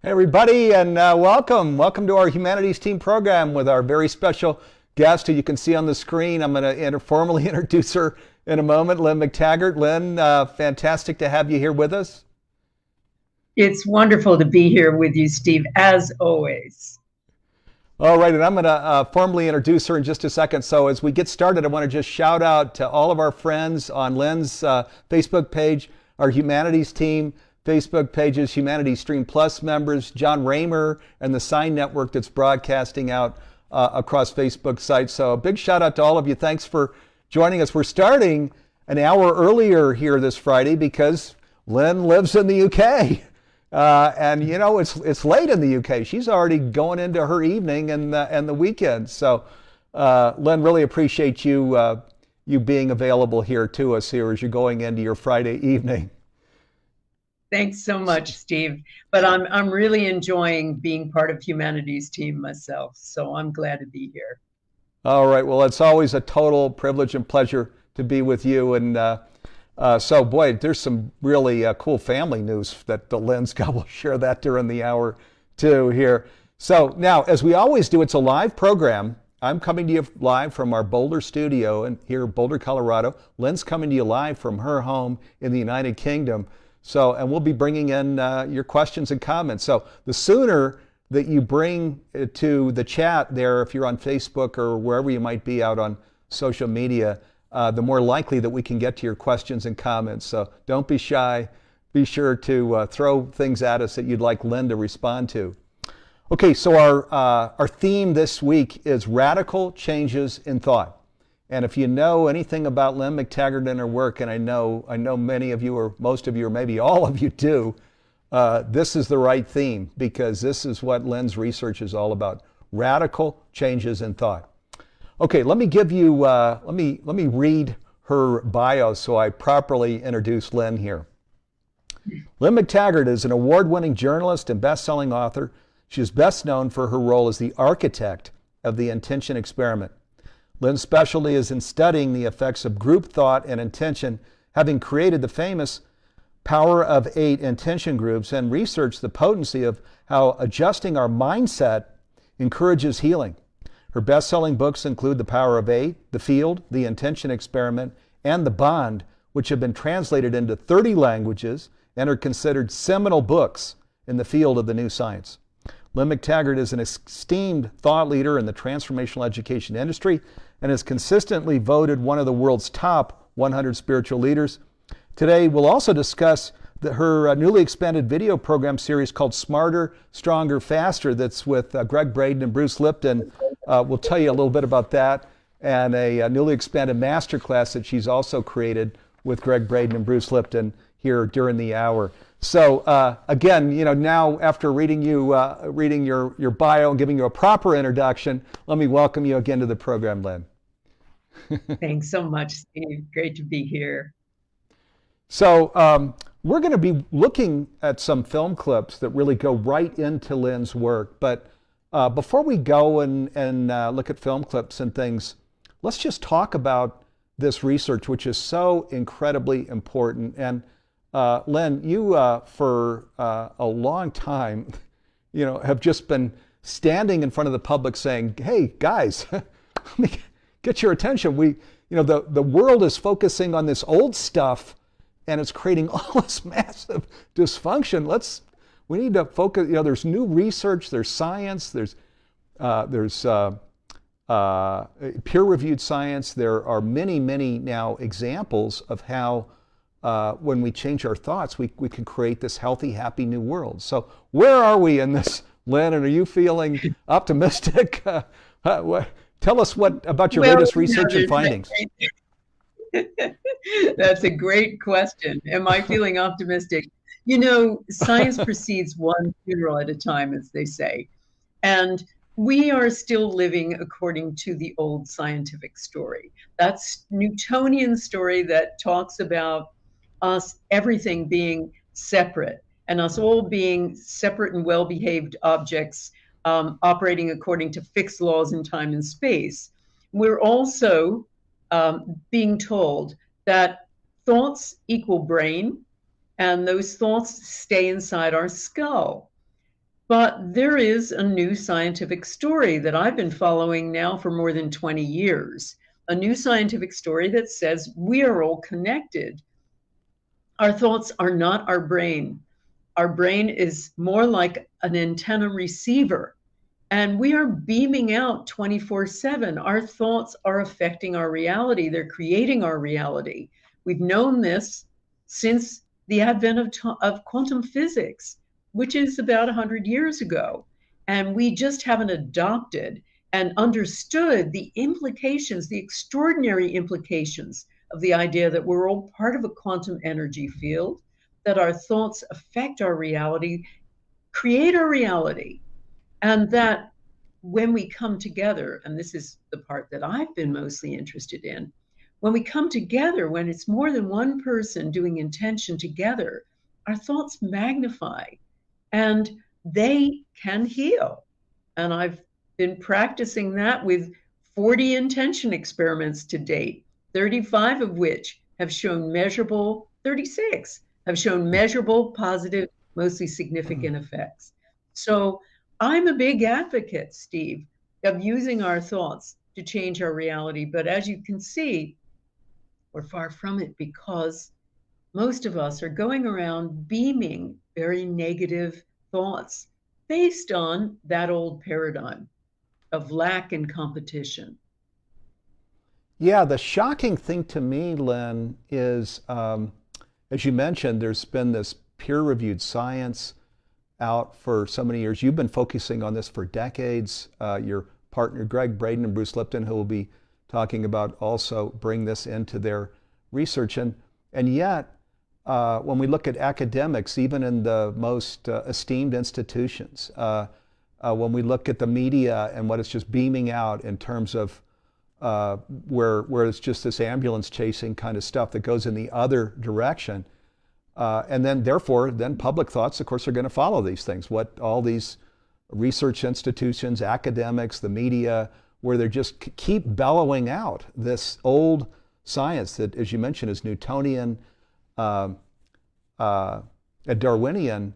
Hey everybody, and welcome to our humanities team program with our very special guest who you can see on the screen. I'm going to formally introduce her in a moment, Lynne McTaggart. Lynne, fantastic to have you here with us. It's wonderful to be here with you, Steve, as always. All right, and I'm going to formally introduce her in just a second. So as we get started, I want to just shout out to all of our friends on Lynne's Facebook page, our humanities team Facebook pages, Humanities Stream Plus members, John Raymer, and the Sign Network that's broadcasting out across Facebook sites. So a big shout out to all of you. Thanks for joining us. We're starting an hour earlier here this Friday because Lynne lives in the UK. And you know it's late in the UK. She's already going into her evening and the weekend. So, Lynne, really appreciate you being available here to us here as you're going into your Friday evening. Thanks so much, Steve. But I'm really enjoying being part of Humanities Team myself, so I'm glad to be here. All right. Well, it's always a total privilege and pleasure to be with you. And so, boy, there's some really cool family news that the Lynne's got. We'll share that during the hour too here. So now, as we always do, it's a live program. I'm coming to you live from our Boulder studio and here in Boulder, Colorado. Lynne's coming to you live from her home in the United Kingdom. So, and we'll be bringing in your questions and comments. So the sooner that you bring it to the chat there, if you're on Facebook or wherever you might be out on social media, the more likely that we can get to your questions and comments. So don't be shy. Be sure to throw things at us that you'd like Lynne to respond to. Okay, so our theme this week is radical changes in thought. And if you know anything about Lynne McTaggart and her work, and I know many of you or most of you or maybe all of you do, this is the right theme because this is what Lynne's research is all about: radical changes in thought. Okay, let me give you let me read her bio so I properly introduce Lynne here. Lynne McTaggart is an award-winning journalist and best-selling author. She is best known for her role as the architect of the intention experiment. Lynne's specialty is in studying the effects of group thought and intention, having created the famous Power of Eight intention groups and researched the potency of how adjusting our mindset encourages healing. Her best-selling books include The Power of Eight, The Field, The Intention Experiment, and The Bond, which have been translated into 30 languages and are considered seminal books in the field of the new science. Lynne McTaggart is an esteemed thought leader in the transformational education industry and is consistently voted one of the world's top 100 spiritual leaders. Today, we'll also discuss her newly expanded video program series called Smarter, Stronger, Faster that's with Greg Braden and Bruce Lipton. We'll tell you a little bit about that, and a newly expanded masterclass that she's also created with Greg Braden and Bruce Lipton here during the hour. So again, you know, now after reading your bio and giving you a proper introduction, let me welcome you again to the program, Lynne. Thanks so much, Steve. Great to be here. So we're going to be looking at some film clips that really go right into Lynne's work. But before we go and look at film clips and things, let's just talk about this research, which is so incredibly important. And Lynne, you for a long time, you know, have just been standing in front of the public saying, "Hey guys, let me get your attention. The world is focusing on this old stuff, and it's creating all this massive dysfunction. We need to focus. You know, there's new research, there's science, there's peer-reviewed science. There are many now examples of how." When we change our thoughts, we can create this healthy, happy new world. So where are we in this, Lynne? And are you feeling optimistic? Tell us about your latest research and findings. That's a great question. Am I feeling optimistic? You know, science proceeds one funeral at a time, as they say. And we are still living according to the old scientific story. That's Newtonian story that talks about us, everything being separate, and us all being separate and well-behaved objects operating according to fixed laws in time and space. We're also being told that thoughts equal brain, and those thoughts stay inside our skull. But there is a new scientific story that I've been following now for more than 20 years. A new scientific story that says we are all connected. Our thoughts are not our brain. Our brain is more like an antenna receiver, and we are beaming out 24/7. Our thoughts are affecting our reality, they're creating our reality. We've known this since the advent of quantum physics, which is about 100 years ago. And we just haven't adopted and understood the implications, the extraordinary implications of the idea that we're all part of a quantum energy field, that our thoughts affect our reality, create our reality, and that when we come together, and this is the part that I've been mostly interested in, when we come together, when it's more than one person doing intention together, our thoughts magnify and they can heal. And I've been practicing that with 40 intention experiments to date, 35 of which have shown measurable, 36 have shown measurable, positive, mostly significant effects. So I'm a big advocate, Steve, of using our thoughts to change our reality. But as you can see, we're far from it because most of us are going around beaming very negative thoughts based on that old paradigm of lack and competition. Yeah, the shocking thing to me, Lynn, is as you mentioned, there's been this peer-reviewed science out for so many years. You've been focusing on this for decades. Your partner, Greg Braden and Bruce Lipton, who will be talking about, also bring this into their research. And yet, when we look at academics, even in the most esteemed institutions, when we look at the media and what it's just beaming out in terms of where it's just this ambulance chasing kind of stuff that goes in the other direction. And then therefore, then public thoughts, of course, are going to follow these things. What all these research institutions, academics, the media, where they just keep bellowing out this old science that, as you mentioned, is Newtonian, Darwinian.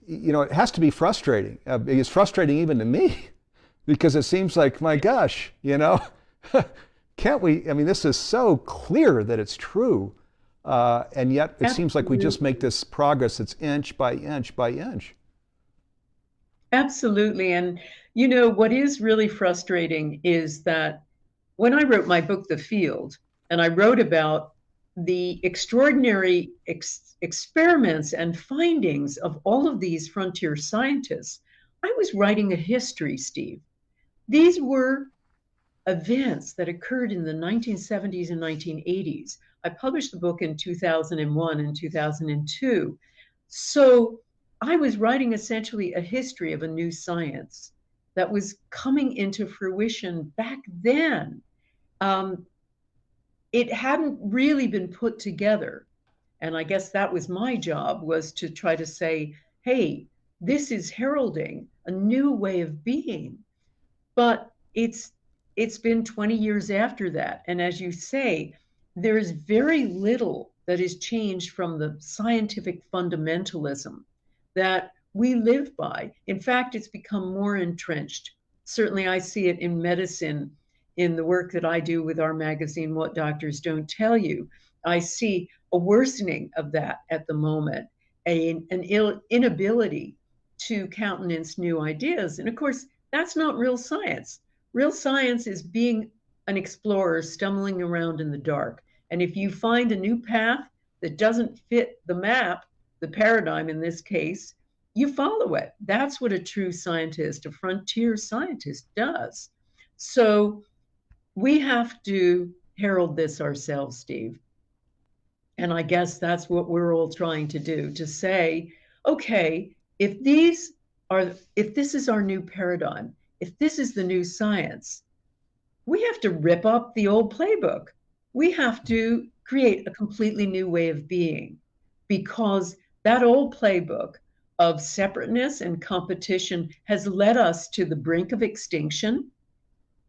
It has to be frustrating. It's frustrating even to me because it seems like, my gosh, can't we? I mean, this is so clear that it's true. And yet it seems like we just make this progress that's inch by inch by inch. Absolutely. And what is really frustrating is that when I wrote my book, The Field, and I wrote about the extraordinary experiments and findings of all of these frontier scientists, I was writing a history, Steve. These were events that occurred in the 1970s and 1980s. I published the book in 2001 and 2002. So I was writing essentially a history of a new science that was coming into fruition back then. It hadn't really been put together. And I guess that was my job, was to try to say, hey, this is heralding a new way of being. But it's been 20 years after that. And as you say, there is very little that has changed from the scientific fundamentalism that we live by. In fact, it's become more entrenched. Certainly, I see it in medicine, in the work that I do with our magazine, What Doctors Don't Tell You. I see a worsening of that at the moment, an inability to countenance new ideas. And of course, that's not real science. Real science is being an explorer stumbling around in the dark. And if you find a new path that doesn't fit the map, the paradigm in this case, you follow it. That's what a true scientist, a frontier scientist, does. So we have to herald this ourselves, Steve. And I guess that's what we're all trying to do, to say, okay, if this is our new paradigm, if this is the new science, we have to rip up the old playbook. We have to create a completely new way of being, because that old playbook of separateness and competition has led us to the brink of extinction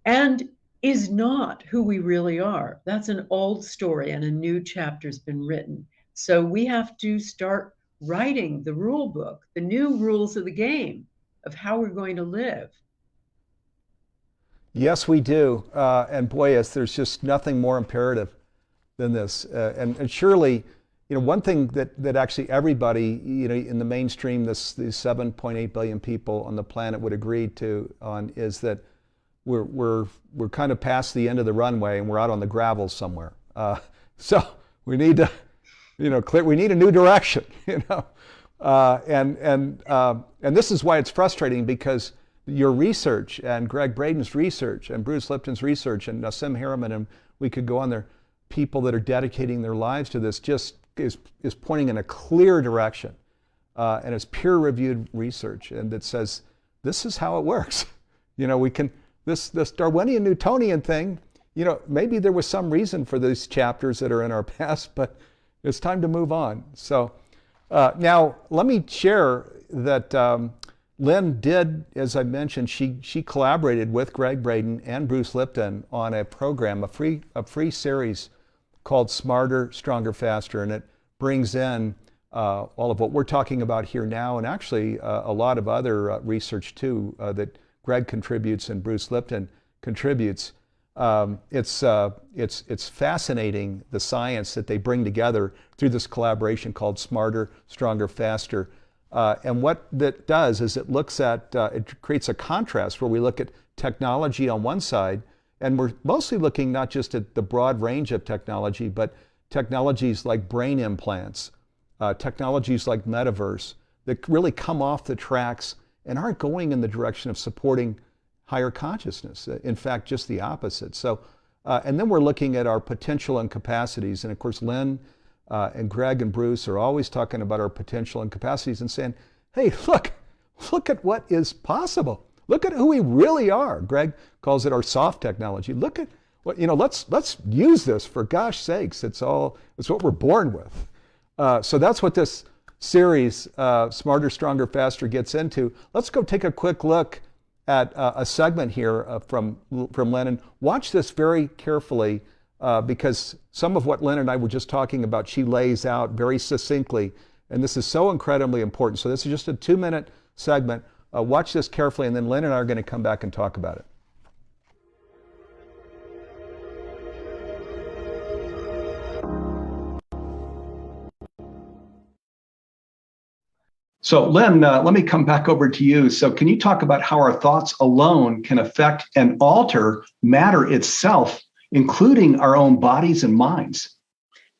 and is not who we really are. That's an old story, and a new chapter's been written. So we have to start writing the rule book, the new rules of the game of how we're going to live. Yes, we do. And boy, yes, there's just nothing more imperative than this. And surely, one thing that actually everybody, in the mainstream, these 7.8 billion people on the planet would agree on is that we're kind of past the end of the runway and we're out on the gravel somewhere. So we need to, we need a new direction, and this is why it's frustrating, because your research and Greg Braden's research and Bruce Lipton's research and Nassim Haramein, and we could go on there, people that are dedicating their lives to this just is pointing in a clear direction. And it's peer-reviewed research, and that says this is how it works. We can, this Darwinian Newtonian thing, maybe there was some reason for these chapters that are in our past, but it's time to move on. So now let me share that Lynne did, as I mentioned, she collaborated with Greg Braden and Bruce Lipton on a program, a free series called Smarter, Stronger, Faster, and it brings in all of what we're talking about here now, and actually a lot of other research too that Greg contributes and Bruce Lipton contributes. It's fascinating, the science that they bring together through this collaboration called Smarter, Stronger, Faster. And what that does is it looks at, it creates a contrast where we look at technology on one side, and we're mostly looking not just at the broad range of technology, but technologies like brain implants, technologies like metaverse that really come off the tracks and aren't going in the direction of supporting higher consciousness. In fact, just the opposite. So, and then we're looking at our potential and capacities. And of course, Lynne and Greg and Bruce are always talking about our potential and capacities and saying, hey, look at what is possible. Look at who we really are. Greg calls it our soft technology. Look at what, let's use this, for gosh sakes. It's what we're born with. So that's what this series, Smarter, Stronger, Faster, gets into. Let's go take a quick look at a segment here from Lynne, and watch this very carefully because some of what Lynne and I were just talking about, she lays out very succinctly, and this is so incredibly important. So this is just a 2-minute segment. Watch this carefully, and then Lynne and I are going to come back and talk about it. So Lynne, let me come back over to you. So can you talk about how our thoughts alone can affect and alter matter itself, including our own bodies and minds?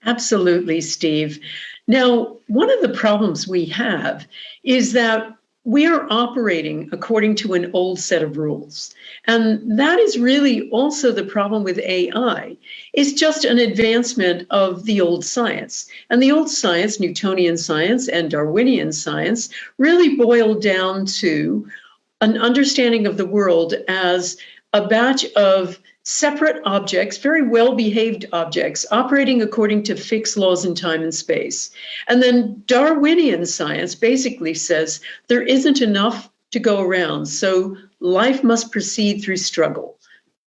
Absolutely, Steve. Now, one of the problems we have is that we are operating according to an old set of rules. And that is really also the problem with AI. It's just an advancement of the old science. And the old science, Newtonian science and Darwinian science, really boiled down to an understanding of the world as a batch of separate objects, very well-behaved objects, operating according to fixed laws in time and space. And then Darwinian science basically says there isn't enough to go around, so life must proceed through struggle.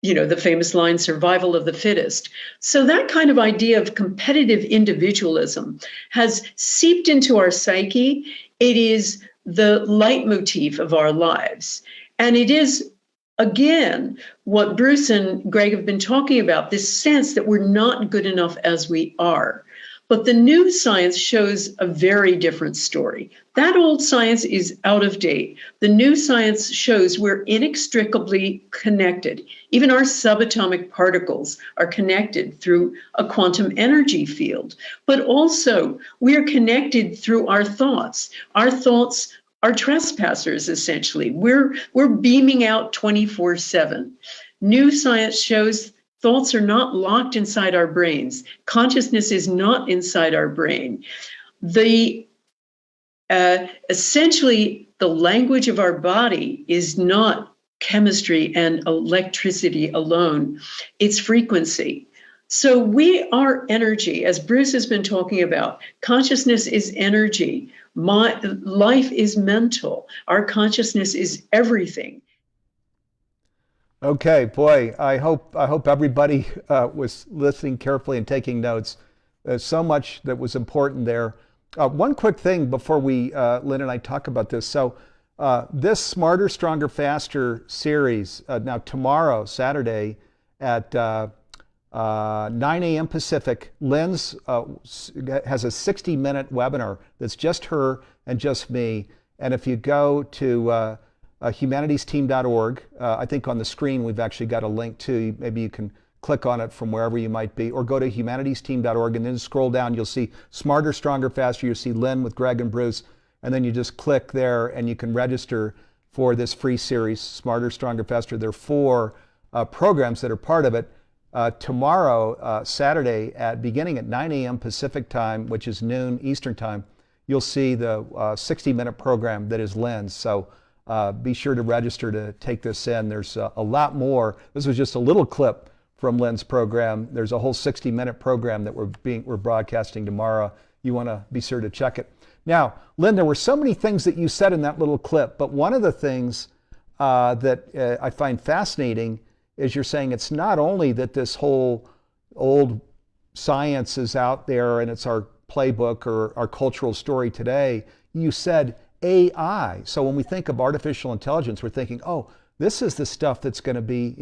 The famous line, survival of the fittest. So that kind of idea of competitive individualism has seeped into our psyche. It is the leitmotif of our lives. And it is, again, what Bruce and Greg have been talking about, this sense that we're not good enough as we are. But the new science shows a very different story. That old science is out of date. The new science shows we're inextricably connected. Even our subatomic particles are connected through a quantum energy field. But also, we are connected through our thoughts. Our thoughts are trespassers, essentially. We're beaming out 24/7. New science shows thoughts are not locked inside our brains. Consciousness is not inside our brain. Essentially, the language of our body is not chemistry and electricity alone. It's frequency. So we are energy, as Bruce has been talking about. Consciousness is energy. Life is mental. Our consciousness is everything. Okay, boy, I hope everybody was listening carefully and taking notes. There's so much that was important there. One quick thing before we, Lynn and I talk about this. So this Smarter, Stronger, Faster series, now tomorrow, Saturday, at 9 a.m. Pacific, Lynn's has a 60-minute webinar that's just her and just me. And if you go to humanitiesteam.org, I think on the screen we've actually got a link to, maybe you can click on it from wherever you might be, or go to humanitiesteam.org and then scroll down. You'll see Smarter, Stronger, Faster. You'll see Lynn with Greg and Bruce, and then you just click there and you can register for this free series, Smarter, Stronger, Faster. There are 4 programs that are part of it. Tomorrow, Saturday, beginning at 9 a.m. Pacific time, which is noon Eastern time, you'll see the 60-minute program that is Lynn's. So be sure to register to take this in. There's a lot more. This was just a little clip from Lynn's program. There's a whole 60-minute program that we're broadcasting tomorrow. You want to be sure to check it. Now, Lynn, there were so many things that you said in that little clip, but one of the things that I find fascinating is you're saying it's not only that this whole old science is out there and it's our playbook or our cultural story today. You said AI. So when we think of artificial intelligence, we're thinking, oh, this is the stuff that's going to be,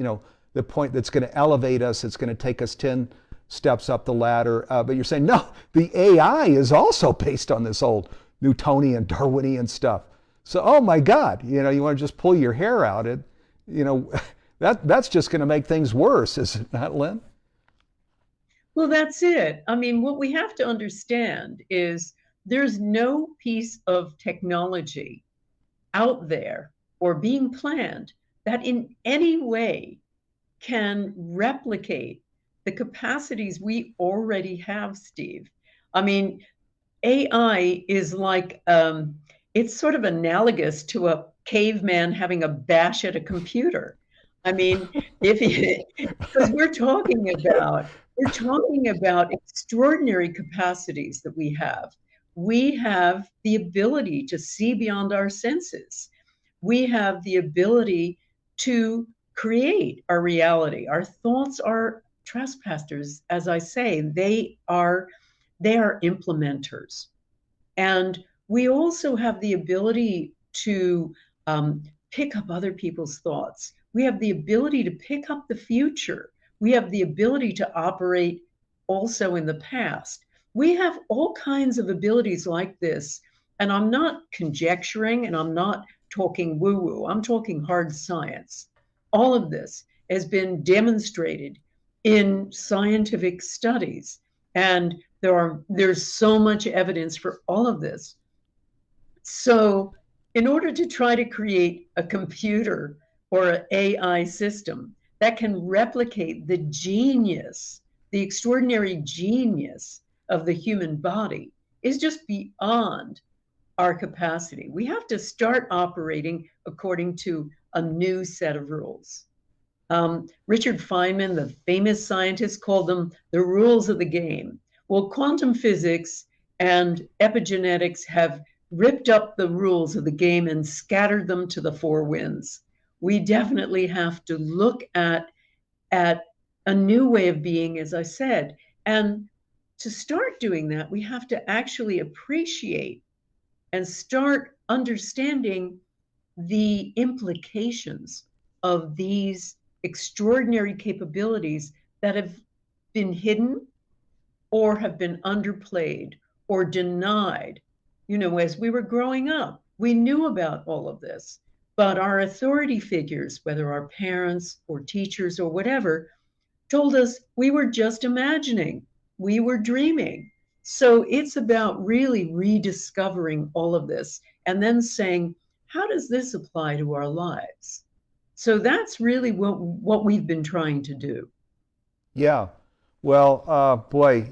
the point that's going to elevate us. It's going to take us 10 steps up the ladder. But you're saying, no, the AI is also based on this old Newtonian, Darwinian stuff. So, oh my God, you want to just pull your hair out. That's just going to make things worse, is it not, Lynn? Well, that's it. I mean, what we have to understand is there's no piece of technology out there or being planned that in any way can replicate the capacities we already have, Steve. I mean, AI is like, it's sort of analogous to a caveman having a bash at a computer. I mean, because we're talking about extraordinary capacities that we have. We have the ability to see beyond our senses. We have the ability to create our reality. Our thoughts are trespassers, as I say. They are implementers. And we also have the ability to pick up other people's thoughts. We have the ability to pick up the future. We have the ability to operate also in the past. We have all kinds of abilities like this. And I'm not conjecturing and I'm not talking woo-woo. I'm talking hard science. All of this has been demonstrated in scientific studies. And there's so much evidence for all of this. So in order to try to create a computer or an AI system that can replicate the genius, the extraordinary genius of the human body is just beyond our capacity. We have to start operating according to a new set of rules. Richard Feynman, the famous scientist, called them the rules of the game. Well, quantum physics and epigenetics have ripped up the rules of the game and scattered them to the 4 winds. We definitely have to look at a new way of being, as I said. And to start doing that, we have to actually appreciate and start understanding the implications of these extraordinary capabilities that have been hidden or have been underplayed or denied. As we were growing up, we knew about all of this. But our authority figures, whether our parents or teachers or whatever, told us we were just imagining, we were dreaming. So it's about really rediscovering all of this and then saying, how does this apply to our lives? So that's really what we've been trying to do. Yeah. Well, boy,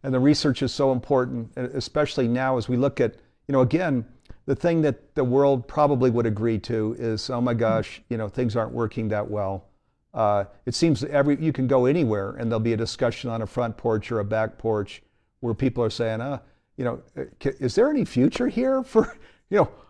and the research is so important, especially now as we look at, again, the thing that the world probably would agree to is, oh my gosh, things aren't working that well. It seems you can go anywhere and there'll be a discussion on a front porch or a back porch where people are saying, is there any future here for,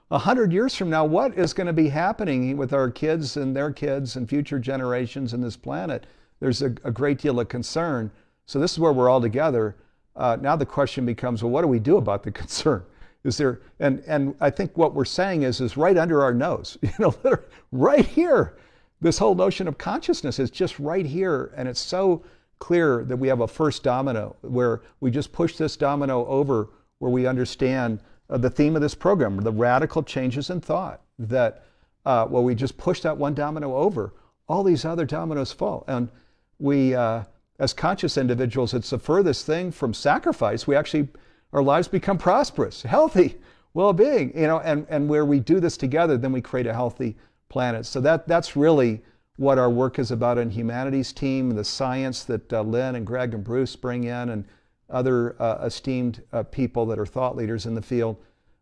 100 years from now? What is going to be happening with our kids and their kids and future generations in this planet? There's a great deal of concern. So this is where we're all together. now the question becomes, well, what do we do about the concern? Is there, and I think what we're saying is right under our nose, literally right here. This whole notion of consciousness is just right here, and it's so clear that we have a first domino where we just push this domino over, where we understand the theme of this program, the radical changes in thought, that well, we just push that one domino over, all these other dominoes fall. And we, as conscious individuals, it's the furthest thing from sacrifice. We actually, our lives become prosperous, healthy, well-being, and where we do this together, then we create a healthy planet. So that's really what our work is about in Humanities Team, the science that Lynn and Greg and Bruce bring in, and other esteemed people that are thought leaders in the field.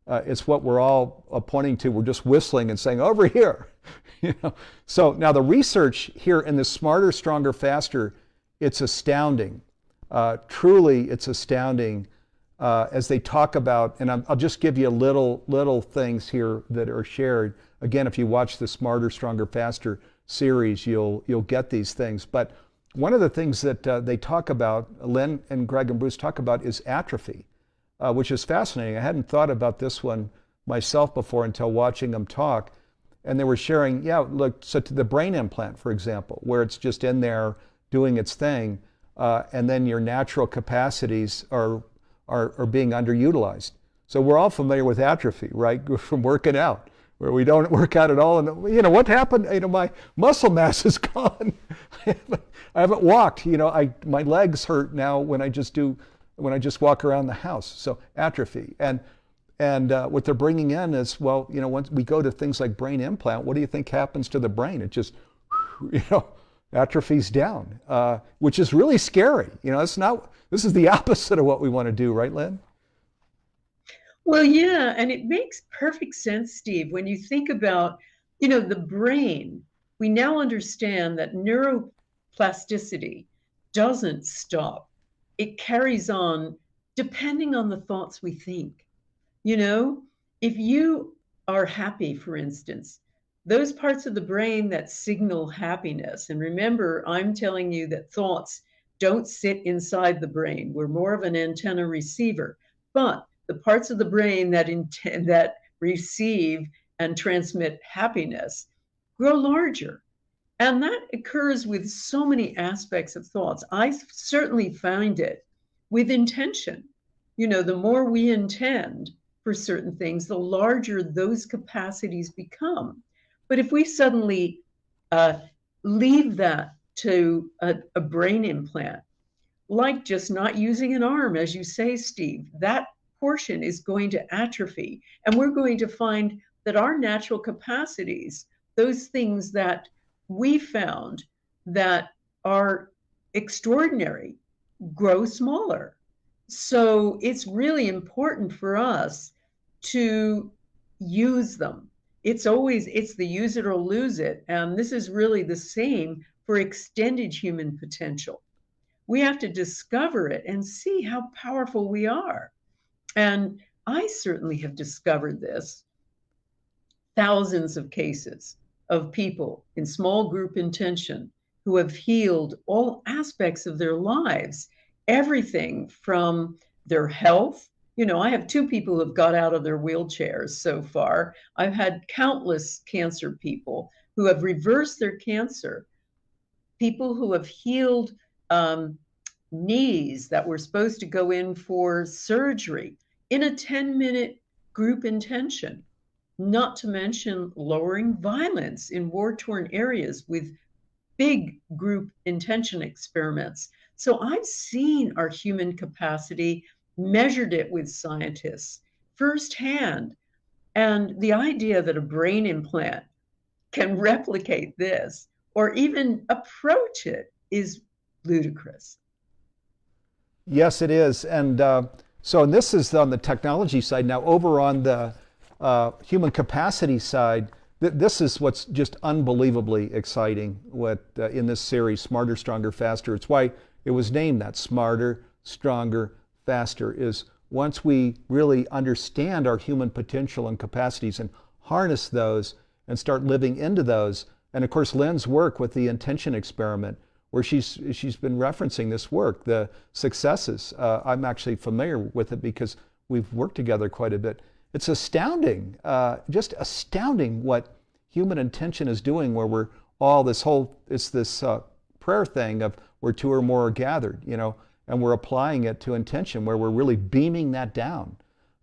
It's what we're all pointing to. We're just whistling and saying, over here. So now the research here in the Smarter, Stronger, Faster, it's astounding. Truly, it's astounding as they talk about, and I'll just give you little things here that are shared. Again, if you watch the Smarter, Stronger, Faster series, you'll get these things. But one of the things that they talk about, Lynn and Greg and Bruce talk about, is atrophy, which is fascinating. I hadn't thought about this one myself before until watching them talk. And they were sharing, look, so to the brain implant, for example, where it's just in there doing its thing, and then your natural capacities are being underutilized. So we're all familiar with atrophy, right, from working out, where we don't work out at all. And what happened? My muscle mass is gone. I haven't walked. My legs hurt now when I just walk around the house. So atrophy. And what they're bringing in is, well, once we go to things like brain implant, what do you think happens to the brain? It just, atrophies down, which is really scary. This is the opposite of what we want to do, right, Lynn? Well, yeah, and it makes perfect sense, Steve, when you think about, the brain. We now understand that neuroplasticity doesn't stop. It carries on depending on the thoughts we think. If you are happy, for instance, those parts of the brain that signal happiness, and remember, I'm telling you that thoughts don't sit inside the brain. We're more of an antenna receiver. But the parts of the brain that receive and transmit happiness grow larger. And that occurs with so many aspects of thoughts. I certainly find it with intention. The more we intend for certain things, the larger those capacities become. But if we suddenly leave that to a brain implant, like just not using an arm, as you say, Steve, that portion is going to atrophy. And we're going to find that our natural capacities, those things that we found that are extraordinary, grow smaller. So it's really important for us to use them. It's the use it or lose it. And this is really the same for extended human potential. We have to discover it and see how powerful we are. And I certainly have discovered this. Thousands of cases of people in small group intention who have healed all aspects of their lives, everything from their health. I have 2 people who have got out of their wheelchairs so far. I've had countless cancer people who have reversed their cancer, people who have healed knees that were supposed to go in for surgery in a 10-minute group intention, not to mention lowering violence in war-torn areas with big group intention experiments. So I've seen our human capacity, measured it with scientists firsthand. And the idea that a brain implant can replicate this or even approach it is ludicrous. Yes, it is. And and this is on the technology side. Now, over on the human capacity side, this is what's just unbelievably exciting in this series, Smarter, Stronger, Faster. It's why it was named that, Smarter, Stronger, Faster, is once we really understand our human potential and capacities and harness those and start living into those. And of course, Lynn's work with the intention experiment, where she's been referencing this work, the successes. I'm actually familiar with it because we've worked together quite a bit. It's astounding, just astounding what human intention is doing, where we're all it's this prayer thing of where two or more are gathered, and we're applying it to intention, where we're really beaming that down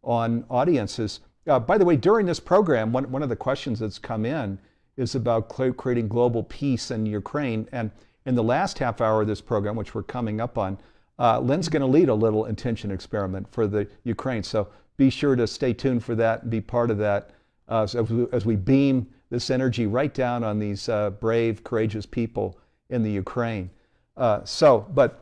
on audiences. By the way, during this program, one of the questions that's come in is about creating global peace in Ukraine. And in the last half hour of this program, which we're coming up on, Lynne's going to lead a little intention experiment for the Ukraine. So be sure to stay tuned for that and be part of that as we beam this energy right down on these brave, courageous people in the Ukraine. But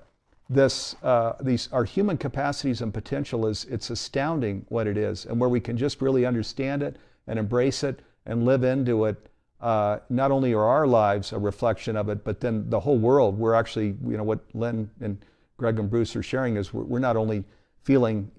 these our human capacities and potential it's astounding what it is, and where we can just really understand it and embrace it and live into it. Not only are our lives a reflection of it, but then the whole world. We're actually, what Lynne and Greg and Bruce are sharing is we're not only feeling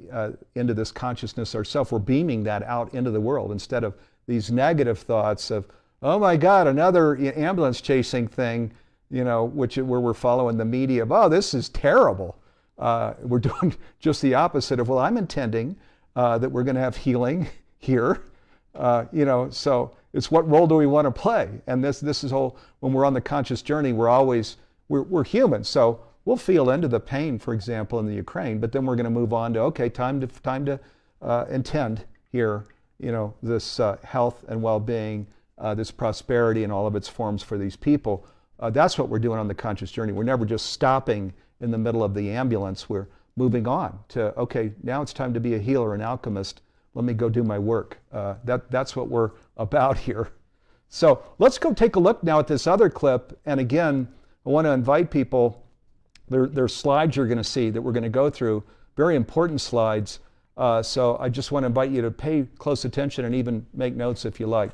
into this consciousness ourselves, we're beaming that out into the world instead of these negative thoughts of, oh my God, another ambulance chasing thing, where we're following the media of, oh, this is terrible. We're doing just the opposite of, well, I'm intending that we're going to have healing here, so it's what role do we want to play? And this is whole, when we're on the conscious journey, we're human. So we'll feel into the pain, for example, in the Ukraine, but then we're going to move on to, okay, time to intend here, this health and well-being, this prosperity in all of its forms for these people. That's what we're doing on the conscious journey. We're never just stopping in the middle of the ambulance. We're moving on to, okay, now it's time to be a healer, an alchemist. Let me go do my work. That's what we're about here. So let's go take a look now at this other clip. And again, I want to invite people, there's slides you're going to see that we're going to go through, very important slides. So I just want to invite you to pay close attention and even make notes if you like.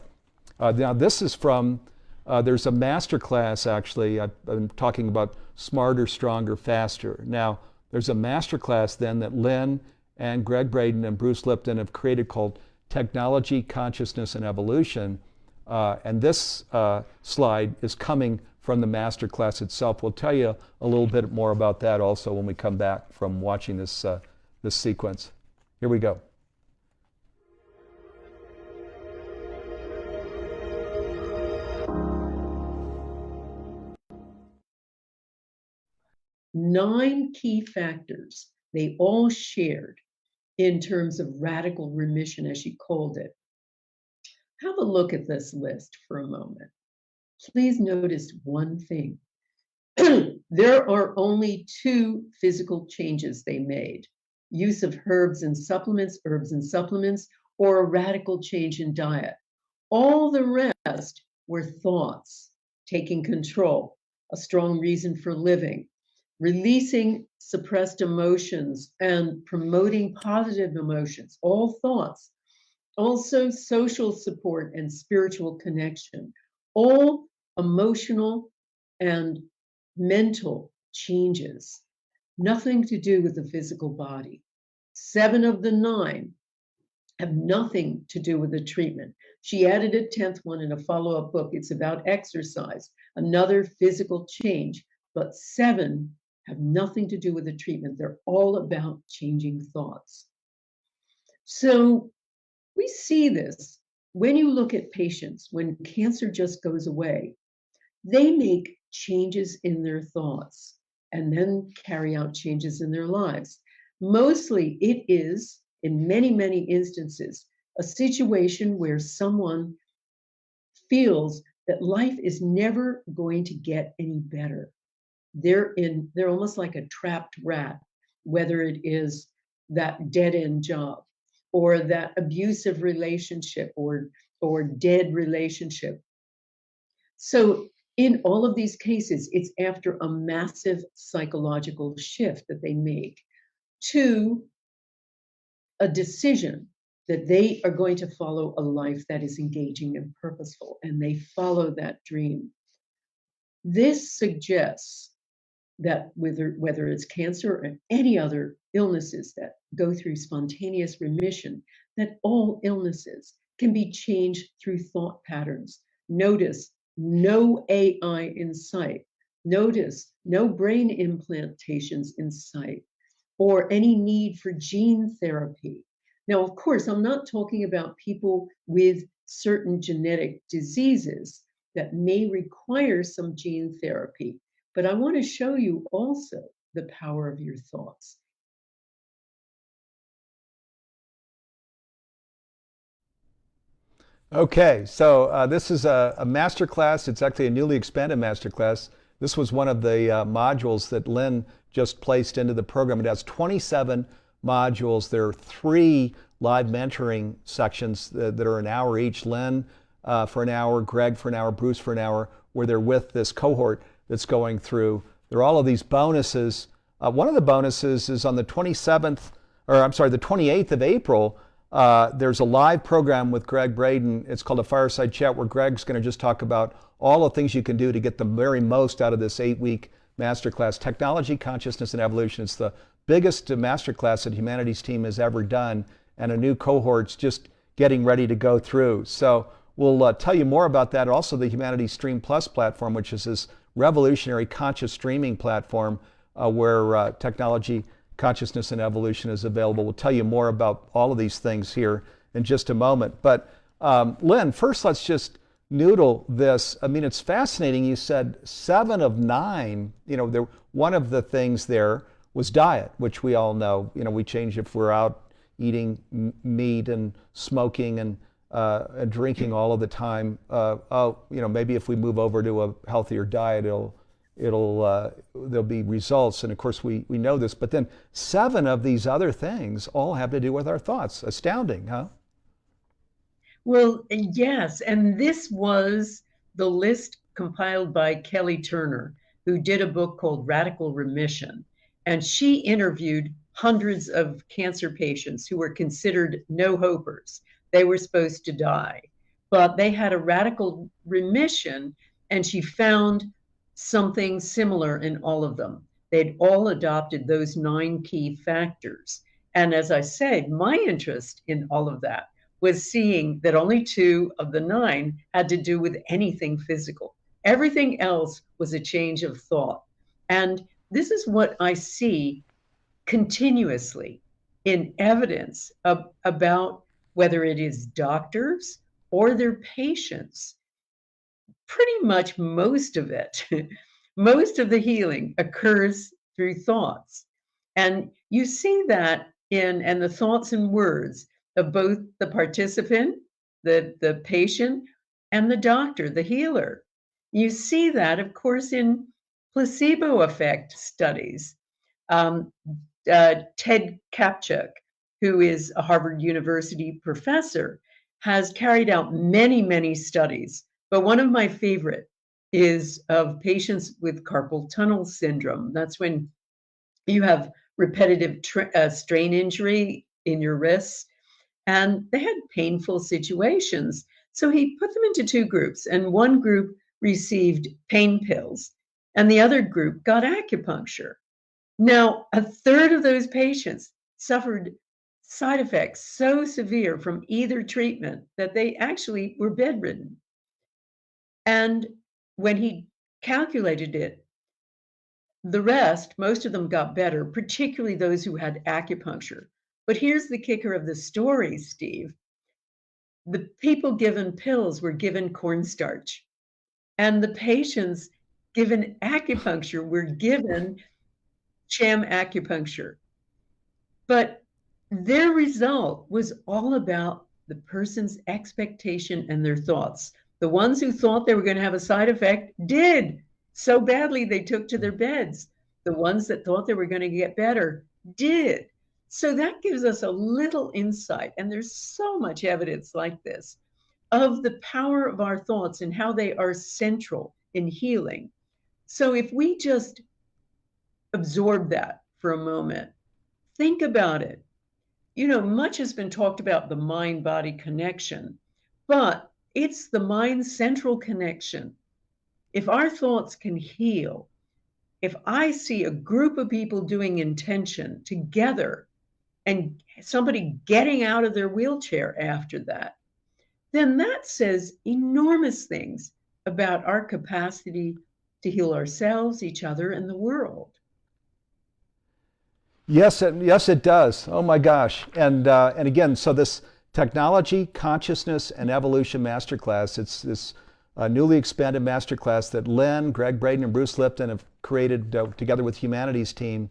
Now this is from, there's a master class actually. I've been talking about smarter, stronger, faster. Now there's a master class then that Lynne and Greg Braden and Bruce Lipton have created called Technology, Consciousness, and Evolution. And this slide is coming from the master class itself. We'll tell you a little bit more about that also when we come back from watching this sequence. Here we go. Nine key factors they all shared in terms of radical remission, as she called it. Have a look at this list for a moment. Please notice one thing. There are only two physical changes they made: use of herbs and supplements, or a radical change in diet. All the rest were thoughts, taking control, a strong reason for living, releasing suppressed emotions and promoting positive emotions, all thoughts. Also social support and spiritual connection, all emotional and mental changes, nothing to do with the physical body. 7 of the 9 have nothing to do with the treatment. She added a 10th one in a follow-up book. It's about exercise, another physical change, but 7 have nothing to do with the treatment. They're all about changing thoughts. So we see this when you look at patients, when cancer just goes away, they make changes in their thoughts and then carry out changes in their lives. Mostly it is, in many, many instances, a situation where someone feels that life is never going to get any better. They're almost like a trapped rat, whether it is that dead-end job or that abusive relationship or dead relationship. So in all of these cases, it's after a massive psychological shift that they make to a decision that they are going to follow a life that is engaging and purposeful, and they follow that dream. This suggests that whether it's cancer or any other illnesses that go through spontaneous remission, that all illnesses can be changed through thought patterns. Notice, no AI in sight. Notice no brain implantations in sight or any need for gene therapy. Now, of course, I'm not talking about people with certain genetic diseases that may require some gene therapy, but I want to show you also the power of your thoughts. Okay, so this is a master class. It's actually a newly expanded master class. This was one of the modules that Lynn just placed into the program. It has 27 modules. There are 3 live mentoring sections that are an hour each. Lynn for an hour, Greg for an hour, Bruce for an hour, where they're with this cohort that's going through. There are all of these bonuses. One of the bonuses is on the 27th, or I'm sorry, the 28th of April. There's a live program with Greg Braden. It's called a Fireside Chat, where Greg's going to just talk about all the things you can do to get the very most out of this 8-week masterclass. Technology, Consciousness, and Evolution. It's the biggest masterclass that Humanities Team has ever done, and a new cohort's just getting ready to go through. So we'll tell you more about that. Also, the Humanities Stream Plus platform, which is this revolutionary conscious streaming platform where technology, consciousness, and evolution is available. We'll tell you more about all of these things here in just a moment. But Lynn, first let's just noodle this. I mean, it's fascinating. You said 7 of 9, one of the things there was diet, which we all know. We change if we're out eating meat and smoking and drinking all of the time. Maybe if we move over to a healthier diet, there'll be results. And of course, we know this. But then 7 of these other things all have to do with our thoughts. Astounding, huh? Well, yes. And this was the list compiled by Kelly Turner, who did a book called Radical Remission. And she interviewed hundreds of cancer patients who were considered no-hopers. They were supposed to die, but they had a radical remission, and she found something similar in all of them. They'd all adopted those 9 key factors. And as I said, my interest in all of that was seeing that only 2 of the 9 had to do with anything physical. Everything else was a change of thought. And this is what I see continuously in evidence about whether it is doctors or their patients. Pretty much most of it, most of the healing occurs through thoughts. And you see that and the thoughts and words of both the participant, the patient, and the doctor, the healer. You see that, of course, in placebo effect studies. Ted Kapchuk, who is a Harvard University professor, has carried out many, many studies. But one of my favorite is of patients with carpal tunnel syndrome. That's when you have repetitive strain injury in your wrists, and they had painful situations. So he put them into 2 groups, and one group received pain pills, and the other group got acupuncture. Now, a third of those patients suffered side effects so severe from either treatment that they actually were bedridden. And when he calculated it, the rest, most of them got better, particularly those who had acupuncture. But here's the kicker of the story, Steve. The people given pills were given cornstarch, and the patients given acupuncture were given sham acupuncture. But their result was all about the person's expectation and their thoughts. The ones who thought they were going to have a side effect did so badly they took to their beds. The ones that thought they were going to get better did. So that gives us a little insight, and there's so much evidence like this, of the power of our thoughts and how they are central in healing. So if we just absorb that for a moment, think about it. Much has been talked about the mind-body connection, but it's the mind-central connection. If our thoughts can heal, if I see a group of people doing intention together and somebody getting out of their wheelchair after that, then that says enormous things about our capacity to heal ourselves, each other, and the world. Yes, it does. Oh my gosh. And again, so this technology, consciousness, and evolution masterclass, it's this newly expanded masterclass that Lynn, Greg Braden, and Bruce Lipton have created together with Humanities team.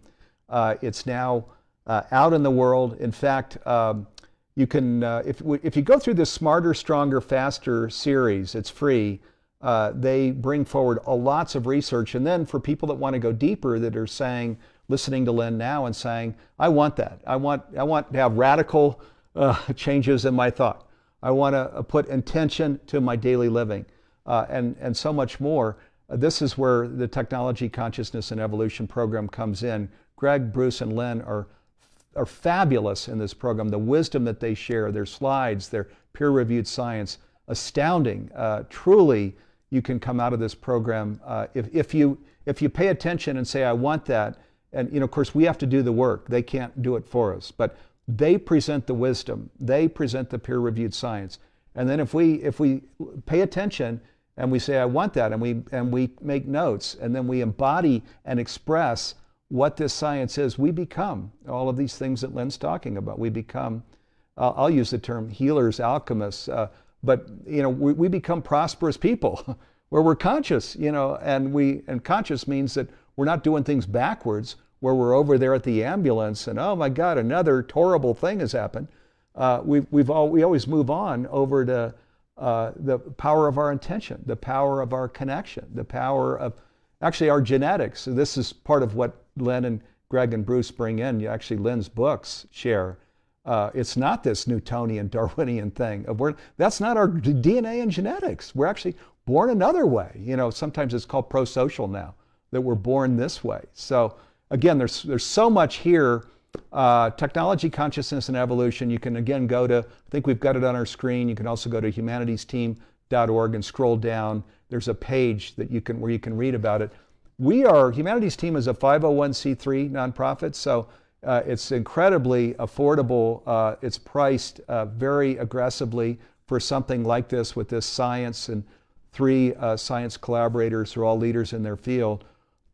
It's now out in the world. In fact, you can, if you go through this Smarter, Stronger, Faster series, it's free. They bring forward lots of research. And then for people that want to go deeper, that are saying, listening to Lynn now and saying, I want that. I want to have radical changes in my thought. I want to put intention to my daily living, and so much more. This is where the Technology, Consciousness, and Evolution program comes in. Greg, Bruce, and Lynn are fabulous in this program. The wisdom that they share, their slides, their peer-reviewed science, astounding. Truly, you can come out of this program if you pay attention and say, I want that. And of course, we have to do the work. They can't do it for us. But they present the wisdom. They present the peer-reviewed science. And then if we pay attention and we say, I want that, and we make notes, and then we embody and express what this science is, we become all of these things that Lynn's talking about. We become, I'll use the term healers, alchemists, but we become prosperous people where we're conscious, and conscious means that we're not doing things backwards, where we're over there at the ambulance and, oh my God, another horrible thing has happened. We always move on over to the power of our intention, the power of our connection, the power of actually our genetics. So this is part of what Lynn and Greg and Bruce bring in. Actually, Lynn's books share. It's not this Newtonian, Darwinian thing. That's not our DNA and genetics. We're actually born another way. Sometimes it's called prosocial now, that we're born this way. So again, there's so much here. Technology, Consciousness, and Evolution. You can again go to, I think we've got it on our screen. You can also go to humanitiesteam.org and scroll down. There's a page that where you can read about it. Humanities Team is a 501c3 nonprofit, so it's incredibly affordable. It's priced very aggressively for something like this, with this science and 3 science collaborators who are all leaders in their field.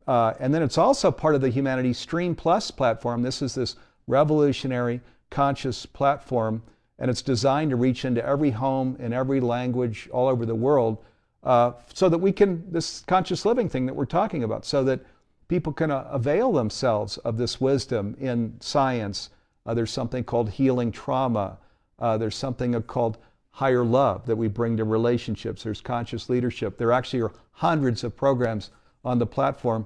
And then it's also part of the Humanities Stream Plus platform. This is this revolutionary conscious platform, and it's designed to reach into every home in every language all over the world, so that we can, this conscious living thing that we're talking about, so that people can avail themselves of this wisdom in science. There's something called healing trauma. There's something called higher love that we bring to relationships. There's conscious leadership. There actually are hundreds of programs on the platform.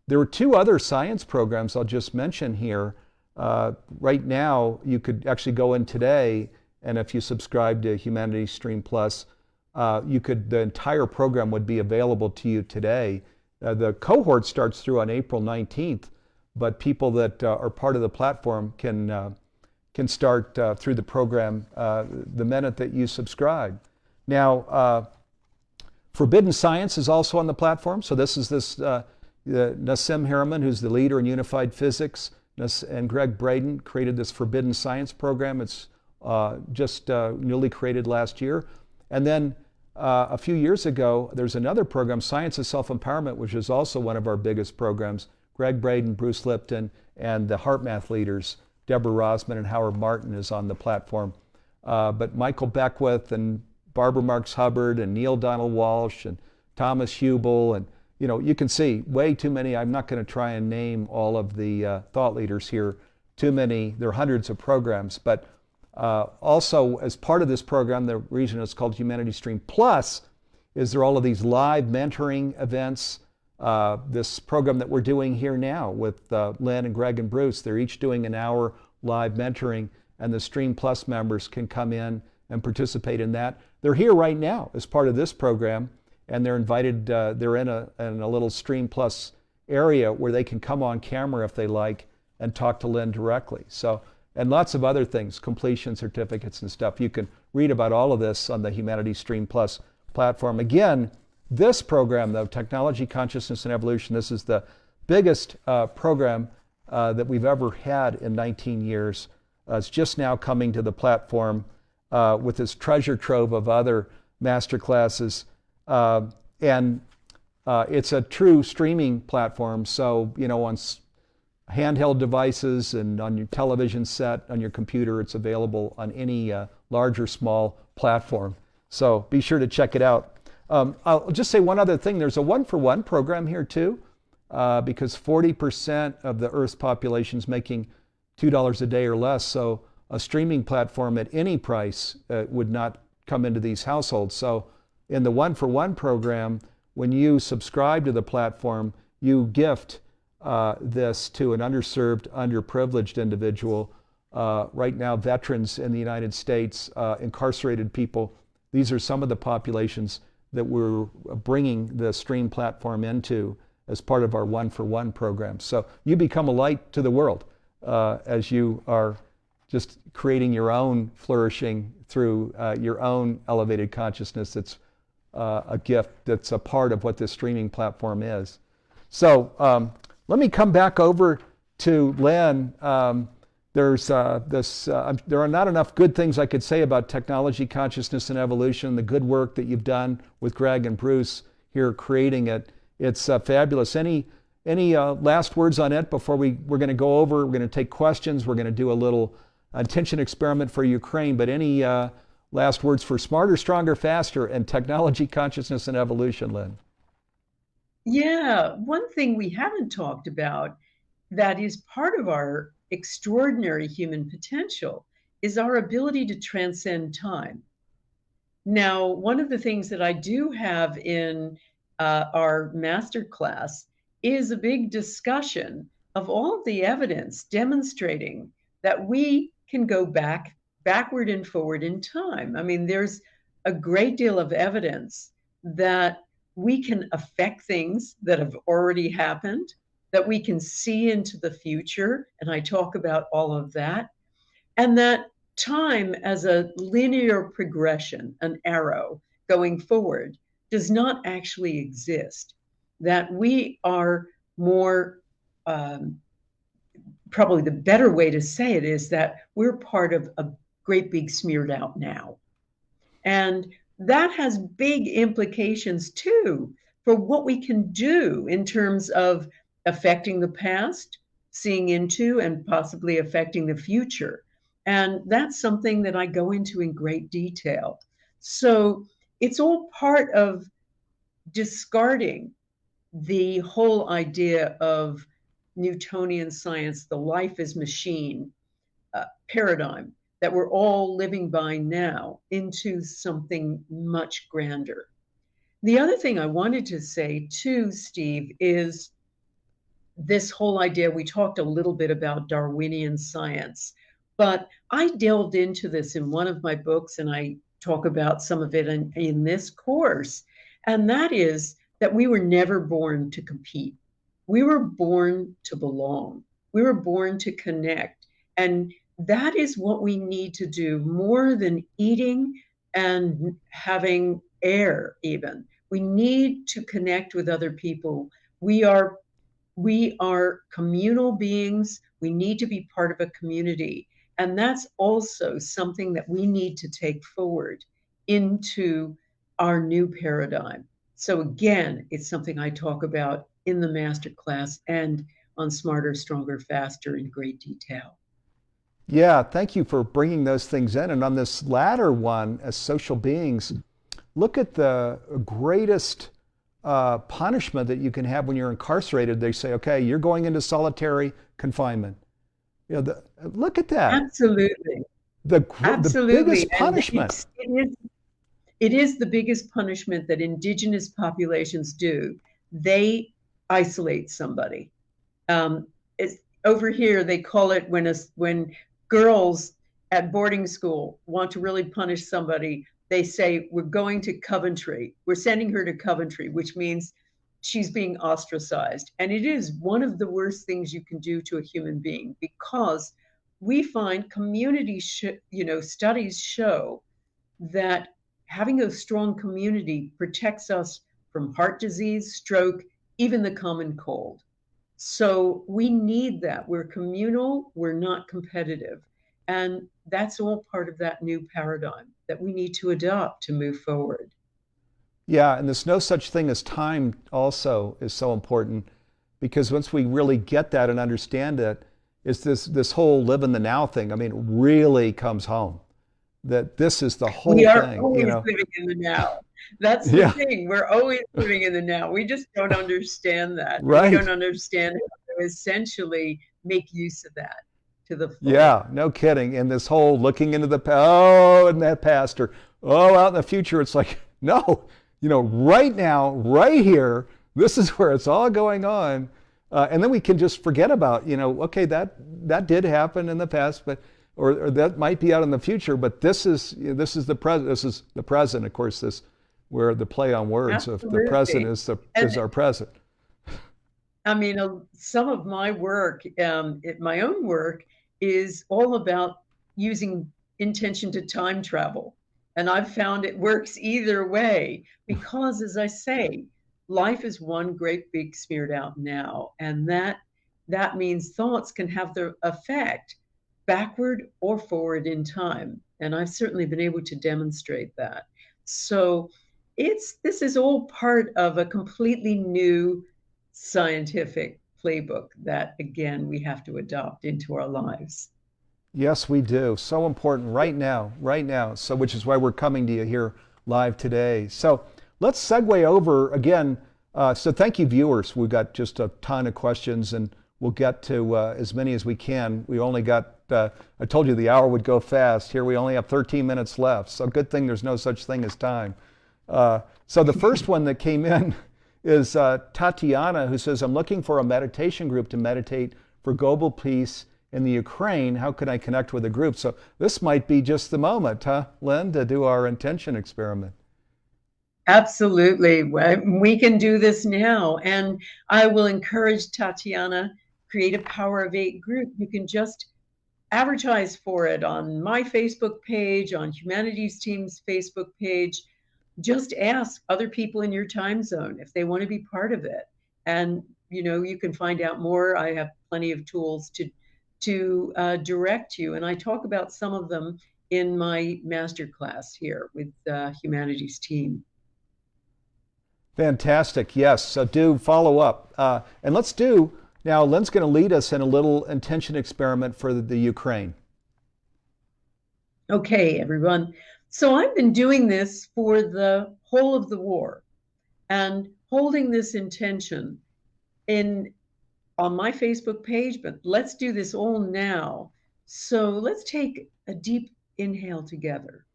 There are 2 other science programs I'll just mention here. Right now, you could actually go in today, and if you subscribe to Humanities Stream Plus, the entire program would be available to you today. The cohort starts through on April 19th, but people that are part of the platform can start through the program the minute that you subscribe. Now, Forbidden Science is also on the platform. So this is Nassim Haramein, who's the leader in unified physics, and Greg Braden created this Forbidden Science program. It's just newly created last year. And then a few years ago, there's another program, Science of Self-Empowerment, which is also one of our biggest programs. Greg Braden, Bruce Lipton, and the HeartMath leaders, Deborah Rosman and Howard Martin, is on the platform. But Michael Beckwith and Barbara Marks Hubbard and Neil Donald Walsh and Thomas Hubel, and you can see way too many. I'm not going to try and name all of the thought leaders here. Too many. There are hundreds of programs. But also, as part of this program, the reason it's called Humanities Stream Plus is there are all of these live mentoring events. This program that we're doing here now with Lynn and Greg and Bruce, they're each doing an hour live mentoring, and the Stream Plus members can come in and participate in that. They're here right now as part of this program, and they're invited, they're in a little Stream Plus area where they can come on camera if they like and talk to Lynn directly. So, and lots of other things, completion certificates and stuff. You can read about all of this on the Humanities Stream Plus platform. Again, this program, though, Technology, Consciousness, and Evolution, this is the biggest program that we've ever had in 19 years. It's just now coming to the platform with this treasure trove of other master classes. And It's a true streaming platform. So, on handheld devices and on your television set, on your computer, it's available on any large or small platform. So be sure to check it out. I'll just say one other thing. There's a one-for-one program here too, because 40% of the Earth's population is making $2 a day or less. So a streaming platform at any price would not come into these households. So in the one-for-one program, when you subscribe to the platform, you gift this to an underserved, underprivileged individual. Right now, veterans in the United States, incarcerated people, these are some of the populations that we're bringing the stream platform into as part of our one-for-one program. So you become a light to the world as you are just creating your own flourishing through your own elevated consciousness. That's a gift that's a part of what this streaming platform is. So let me come back over to Lynne. There are not enough good things I could say about technology, consciousness, and evolution, the good work that you've done with Greg and Bruce here creating it. It's fabulous. Any last words on it before we're going to go over? We're going to take questions. We're going to do a little attention experiment for Ukraine, but any last words for Smarter, Stronger, Faster, and technology, consciousness, and evolution, Lynne? Yeah, one thing we haven't talked about that is part of our extraordinary human potential is our ability to transcend time. Now, one of the things that I do have in our master class is a big discussion of all of the evidence demonstrating that we can go backward and forward in time. I mean, there's a great deal of evidence that we can affect things that have already happened, that we can see into the future, and I talk about all of that, and that time as a linear progression, an arrow going forward, does not actually exist, that we are more, probably the better way to say it is that we're part of a great big smeared out now. And that has big implications too for what we can do in terms of affecting the past, seeing into, and possibly affecting the future. And that's something that I go into in great detail. So it's all part of discarding the whole idea of Newtonian science, the life is machine paradigm that we're all living by now, into something much grander. The other thing I wanted to say too, Steve, is this whole idea. We talked a little bit about Darwinian science, but I delved into this in one of my books, and I talk about some of it in this course. And that is that we were never born to compete. We were born to belong. We were born to connect. And that is what we need to do more than eating and having air even. We need to connect with other people. We are communal beings. We need to be part of a community. And that's also something that we need to take forward into our new paradigm. So again, it's something I talk about in the masterclass and on Smarter, Stronger, Faster in great detail. Yeah, thank you for bringing those things in. And on this latter one, as social beings, look at the greatest punishment that you can have when you're incarcerated. They say, okay, you're going into solitary confinement. Look at that. Absolutely. The Absolutely. biggest punishment. It is the biggest punishment that indigenous populations do. They isolate somebody. Over here, they call it when girls at boarding school want to really punish somebody, they say, we're going to Coventry. We're sending her to Coventry, which means she's being ostracized. And it is one of the worst things you can do to a human being, because we find studies show that having a strong community protects us from heart disease, stroke, even the common cold. So we need that. We're communal, we're not competitive. And that's all part of that new paradigm that we need to adopt to move forward. Yeah, and this no such thing as time also is so important because once we really get that and understand it, it's this whole live in the now thing. I mean, it really comes home that this is the whole We are thing, you always know. living in the now. That's the Yeah, thing. We're always living in the now. We just don't understand that. And we don't right. understand how to essentially make use of that to the full. Yeah, no kidding. And this whole looking into the oh, in that past or oh, out in the future, it's like no, right now, right here, this is where it's all going on, and then we can just forget about, okay, that did happen in the past, but or that might be out in the future, but this is the present. This is the present, of course. This where the play on words of the present Absolutely. is And our present. I mean, some of my work, my own work, is all about using intention to time travel. And I've found it works either way because, as I say, life is one great big smeared out now. And that means thoughts can have their effect backward or forward in time. And I've certainly been able to demonstrate that. So this is all part of a completely new scientific playbook that, again, we have to adopt into our lives. Yes, we do. So important right now, right now. So, which is why we're coming to you here live today. So, let's segue over again. So, thank you, viewers. We've got just a ton of questions, and we'll get to as many as we can. We only got, I told you the hour would go fast. Here we only have 13 minutes left. So, good thing there's no such thing as time. So, the first one that came in is Tatiana, who says, I'm looking for a meditation group to meditate for global peace in the Ukraine. How can I connect with a group? So this might be just the moment, huh, Lynn, to do our intention experiment. Absolutely. We can do this now. And I will encourage Tatiana, create a Power of Eight group. You can just advertise for it on my Facebook page, on Humanities Team's Facebook page. Just ask other people in your time zone if they want to be part of it. And you can find out more. I have plenty of tools to direct you, and I talk about some of them in my masterclass here with the Humanities Team. Fantastic. Yes. So do follow up. And let's do now, Lynn's going to lead us in a little intention experiment for the Ukraine. Okay, everyone. So I've been doing this for the whole of the war and holding this intention in on my Facebook page, but let's do this all now. So let's take a deep inhale together.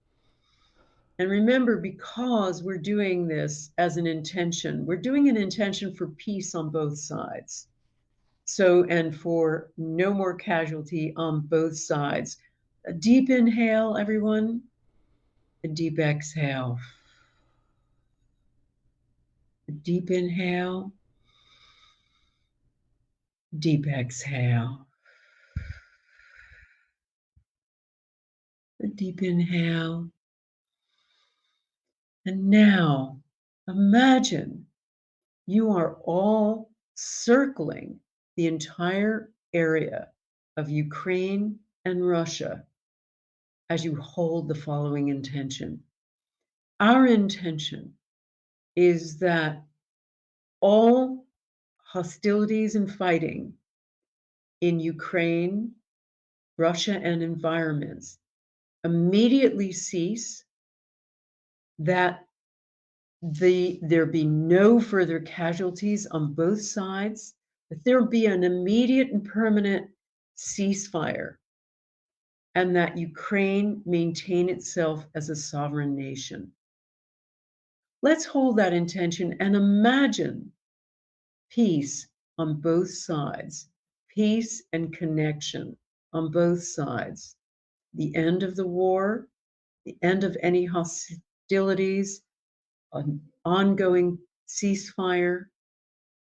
And remember, because we're doing this as an intention, we're doing an intention for peace on both sides. So, and for no more casualty on both sides. A deep inhale, everyone. A deep exhale. A deep inhale. Deep exhale. A deep inhale. And now imagine you are all circling the entire area of Ukraine and Russia as you hold the following intention. Our intention is that all hostilities and fighting in Ukraine, Russia, and environments immediately cease, that there be no further casualties on both sides, that there be an immediate and permanent ceasefire, and that Ukraine maintain itself as a sovereign nation. Let's hold that intention and imagine peace on both sides, peace and connection on both sides, the end of the war, the end of any hostilities, an ongoing ceasefire,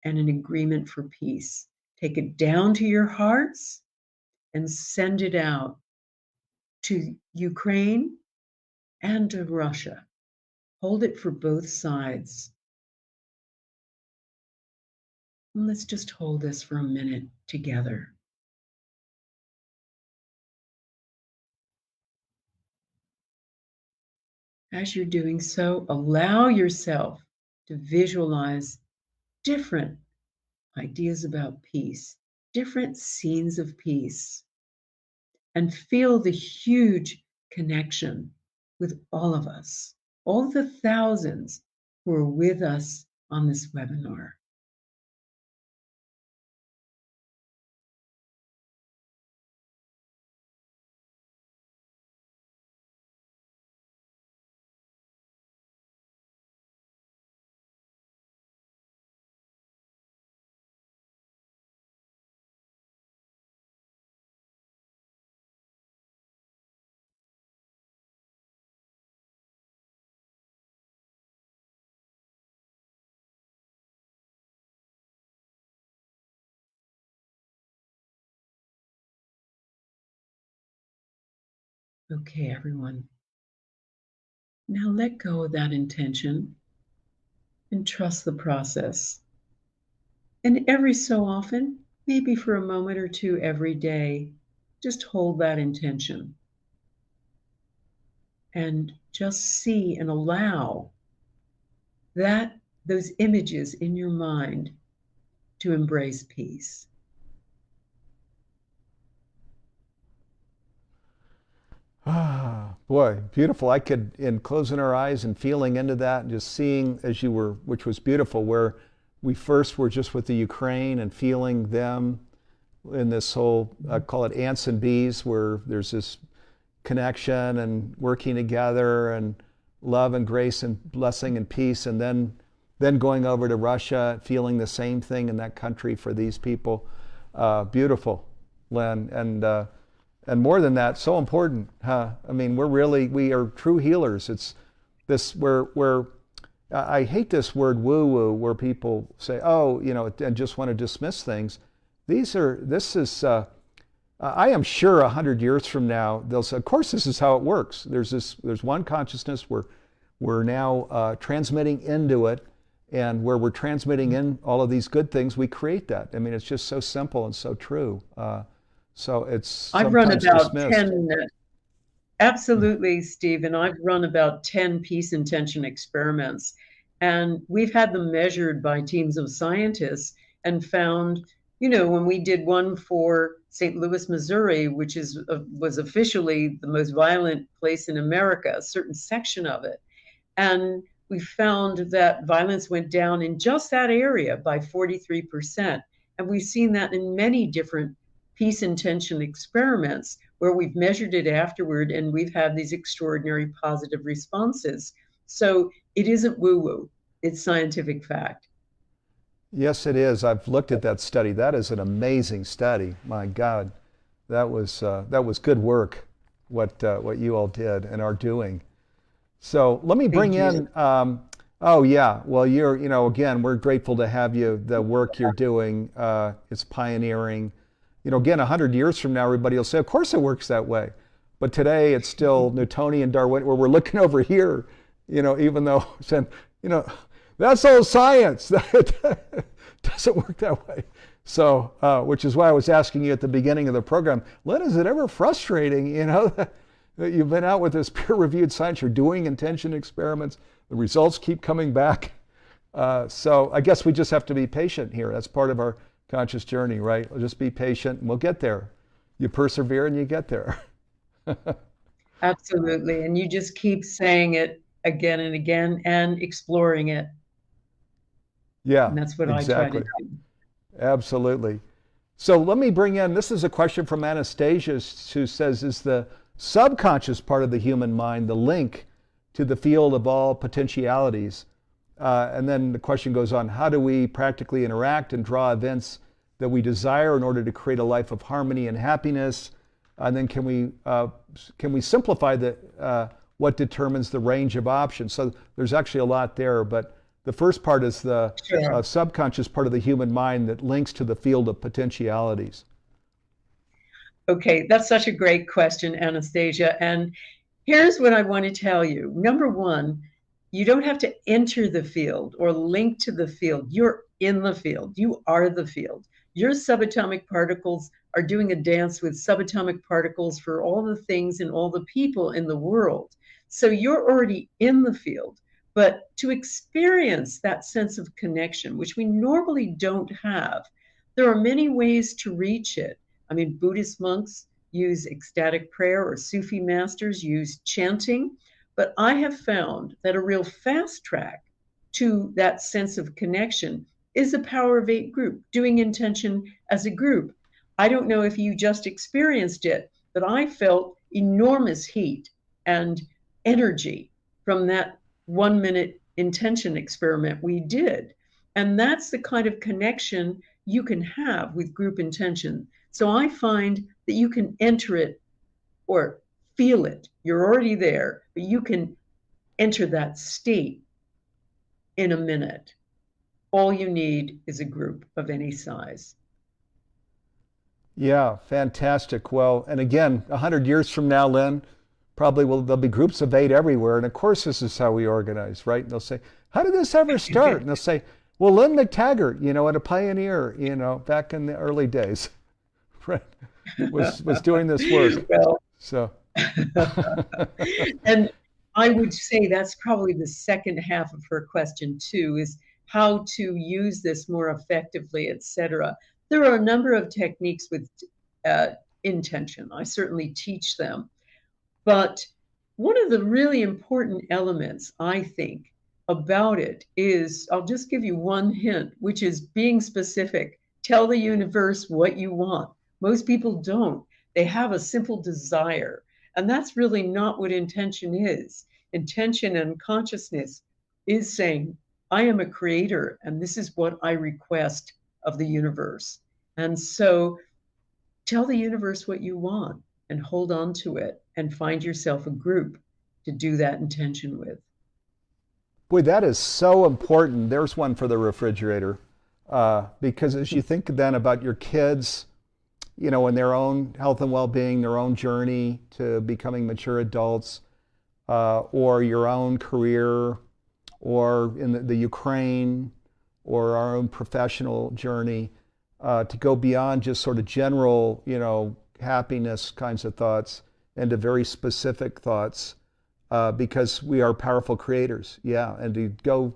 and an agreement for peace. Take it down to your hearts and send it out to Ukraine and to Russia. Hold it for both sides. And let's just hold this for a minute together. As you're doing so, allow yourself to visualize different ideas about peace, different scenes of peace, and feel the huge connection with all of us, all the thousands who are with us on this webinar. Okay, everyone. Now let go of that intention and trust the process. And every so often, maybe for a moment or two every day, just hold that intention and just see and allow that those images in your mind to embrace peace. Ah, boy, beautiful. I could, in closing our eyes and feeling into that and just seeing as you were, which was beautiful, where we first were just with the Ukraine and feeling them in this whole, I call it ants and bees, where there's this connection and working together and love and grace and blessing and peace, and then going over to Russia, feeling the same thing in that country for these people. Beautiful, Lynn, and more than that, so important. Huh? I mean, we are true healers. It's this where I hate this word woo-woo, where people say, oh, and just want to dismiss things. This is. I am sure 100 years from now, they'll say, of course, this is how it works. There's one consciousness where we're now transmitting into it, and where we're transmitting in all of these good things, we create that. I mean, it's just so simple and so true. So it's I've run sometimes about dismissed. 10, absolutely, Steve, and I've run about 10 peace intention experiments. And we've had them measured by teams of scientists and found, when we did one for St. Louis, Missouri, which was officially the most violent place in America, a certain section of it. And we found that violence went down in just that area by 43%. And we've seen that in many different peace intention experiments where we've measured it afterward and we've had these extraordinary positive responses. So it isn't woo-woo, it's scientific fact. Yes, it is. I've looked at that study. That is an amazing study. My God, that was good work. What you all did and are doing. So let me bring Thank you. in. Oh yeah. Well, again, we're grateful to have you. The work you're doing, it's pioneering. Again, 100 years from now, everybody will say, of course it works that way. But today, it's still Newtonian, Darwin, where we're looking over here. Even though saying, that's all science. It doesn't work that way. So, which is why I was asking you at the beginning of the program, Lynn, is it ever frustrating, that you've been out with this peer-reviewed science, you're doing intention experiments, the results keep coming back. So I guess we just have to be patient here. That's part of our conscious journey, right? We'll just be patient and we'll get there. You persevere and you get there. Absolutely. And you just keep saying it again and again and exploring it. Yeah, And that's what I try to exactly. do. Absolutely. So let me bring in, this is a question from Anastasia, who says, is the subconscious part of the human mind the link to the field of all potentialities? And then the question goes on, how do we practically interact and draw events that we desire in order to create a life of harmony and happiness? And then can we simplify what determines the range of options? So there's actually a lot there, but the first part is the Sure. subconscious part of the human mind that links to the field of potentialities. Okay, that's such a great question, Anastasia. And here's what I want to tell you. Number one, you don't have to enter the field or link to the field. You're in the field. You are the field. Your subatomic particles are doing a dance with subatomic particles for all the things and all the people in the world. So you're already in the field, but to experience that sense of connection, which we normally don't have, there are many ways to reach it. I mean, Buddhist monks use ecstatic prayer, or Sufi masters use chanting, but I have found that a real fast track to that sense of connection is a Power of Eight group, doing intention as a group. I don't know if you just experienced it, but I felt enormous heat and energy from that 1 minute intention experiment we did. And that's the kind of connection you can have with group intention. So I find that you can enter it or feel it. You're already there, but you can enter that state in a minute. All you need is a group of any size. Yeah, fantastic. Well, and again, 100 years from now, Lynn, probably there'll be groups of 8 everywhere. And of course, this is how we organize, right? And they'll say, how did this ever start? And they'll say, well, Lynn McTaggart, and a pioneer, back in the early days, right, was doing this work. Well, so. And I would say that's probably the second half of her question too, is how to use this more effectively, etc. There are a number of techniques with intention. I certainly teach them. But one of the really important elements, I think, about it is, I'll just give you one hint, which is being specific. Tell the universe what you want. Most people don't. They have a simple desire. And that's really not what intention is. Intention and consciousness is saying, I am a creator, and this is what I request of the universe. And so tell the universe what you want and hold on to it and find yourself a group to do that intention with. Boy, that is so important. There's one for the refrigerator. Because as you think then about your kids, and their own health and well-being, their own journey to becoming mature adults, or your own career, or in the Ukraine, or our own professional journey, to go beyond just sort of general, happiness kinds of thoughts into very specific thoughts, because we are powerful creators. Yeah, and to go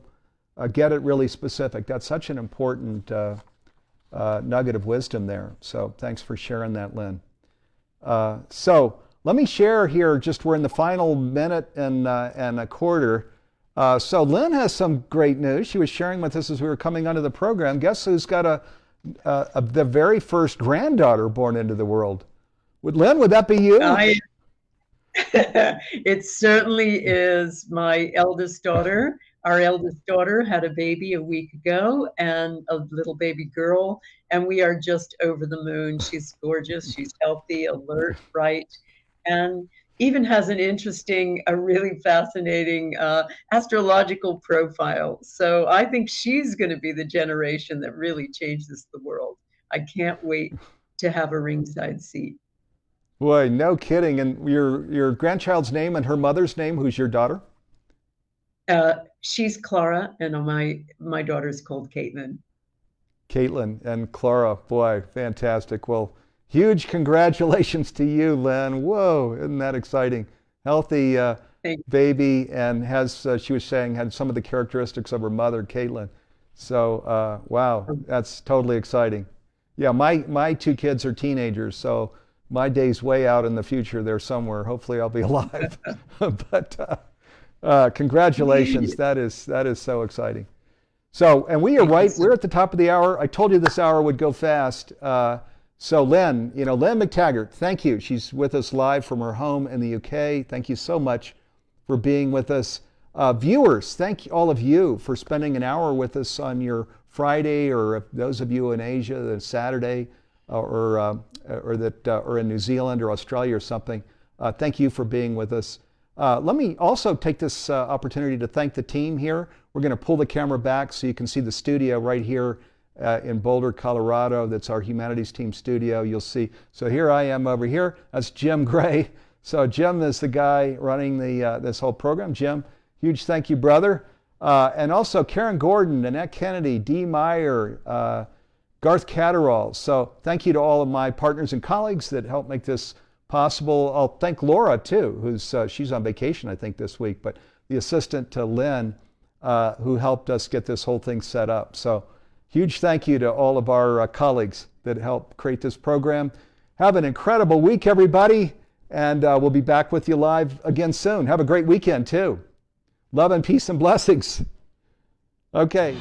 get it really specific. That's such an important nugget of wisdom there. So thanks for sharing that, Lynn. So let me share here, we're in the final minute and a quarter. So Lynn has some great news. She was sharing with us as we were coming onto the program. Guess who's got the very first granddaughter born into the world? Lynn, would that be you? It certainly is my eldest daughter. Our eldest daughter had a baby a week ago, and a little baby girl, and we are just over the moon. She's gorgeous, she's healthy, alert, bright, and even has an interesting, a really fascinating astrological profile. So I think she's going to be the generation that really changes the world. I can't wait to have a ringside seat. Boy, no kidding. And your grandchild's name and her mother's name, who's your daughter? She's Clara, and my daughter's called Caitlin. Caitlin and Clara, boy, fantastic. Well, huge congratulations to you, Lynn. Whoa, isn't that exciting? Healthy baby, and she was saying, had some of the characteristics of her mother, Caitlin. So, wow, that's totally exciting. Yeah, my 2 kids are teenagers, so my day's way out in the future there somewhere. Hopefully I'll be alive. But congratulations, that is so exciting. So, and we're at the top of the hour. I told you this hour would go fast. So Lynn, Lynn McTaggart, thank you. She's with us live from her home in the UK. Thank you so much for being with us. Viewers, thank all of you for spending an hour with us on your Friday, or those of you in Asia, the Saturday, or in New Zealand or Australia or something. Thank you for being with us. Let me also take this opportunity to thank the team here. We're going to pull the camera back so you can see the studio right here in Boulder, Colorado. That's our humanities team studio. You'll see. So here I am over here. That's Jim Gray. So Jim is the guy running this whole program. Jim, huge thank you, brother. And also Karen Gordon, Annette Kennedy, Dee Meyer, Garth Catterall. So thank you to all of my partners and colleagues that help make this possible. I'll thank Laura too, who's she's on vacation I think this week, but the assistant to Lynn, who helped us get this whole thing set up. So huge thank you to all of our colleagues that helped create this program. Have an incredible week, everybody, and we'll be back with you live again soon. Have a great weekend too. Love and peace and blessings. Okay.